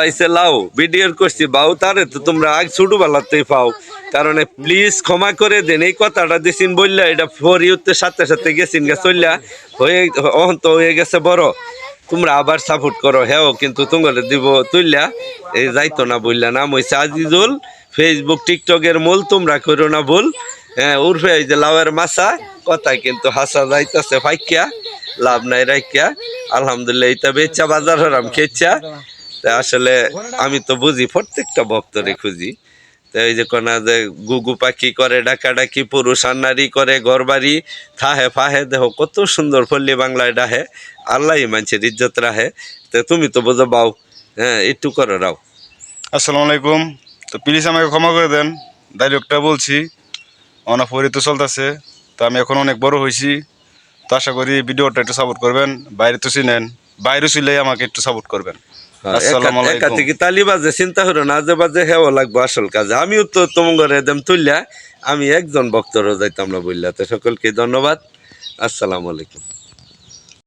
আইসে লাও ভিডিওর করছি বাউ তারে তো তোমরা আগ ছোটবেলাতেই পাও কারণ প্লিজ ক্ষমা করে দেন এই কথাটা দিছিন বললা এটা ফরিউতে সাথে সাথে গেছিন গে চললা হয়ে অহন তো হয়ে গেছে বড় তোমরা আবার সাপোর্ট করো হ্যাঁ কিন্তু তোমাদের দিব তুললা এই যাইতো না বললা নাম হইছে আজিজুল ফেসবুক টিকটকের মূল তোমরা করো না ভুল হ্যাঁ উর্ফে এই যে লাউয়ের মাছা কথা কিন্তু হাসা যাইতেছে ফাইকিয়া লাভ নাই রাখিয়া আলহামদুলিল্লাহ এটা বেচা বাজার হরাম খেচ্ছা তা আসলে আমি তো বুঝি প্রত্যেকটা ভক্তরে খুঁজি তো এই যে কোনা যে গুগু পাখি করে ডাকাডাকি পুরুষ আর নারী করে ঘর বাড়ি থাহে ফাহে দেহ কত সুন্দর পল্লী বাংলায় ডাহে আল্লাহ মানুষের ইজ্জত রাহে তো তুমি তো বোঝো বাও হ্যাঁ একটু করো রাও। আসসালামু আলাইকুম। তো প্লিজ আমাকে ক্ষমা করে দেন, ডাইরেক্টটা বলছি অনাফরি তো চলতেছে। তো আমি এখন অনেক বড় হয়েছি, তো আশা করি ভিডিওটা একটু সাপোর্ট করবেন। বাইরে তো চিনেন, বাইরে ছিলে আমাকে একটু সাপোর্ট করবেন। আসসালামু আলাইকুম। থেকে তালি বাজে চিন্তা করো না আজে বাজে হেও লাগবো আসল কাজে আমিও তো তোমার এদম তুললা আমি একজন ভক্তরও যাইতাম না বললা তো সকলকে ধন্যবাদ। আসসালামু আলাইকুম।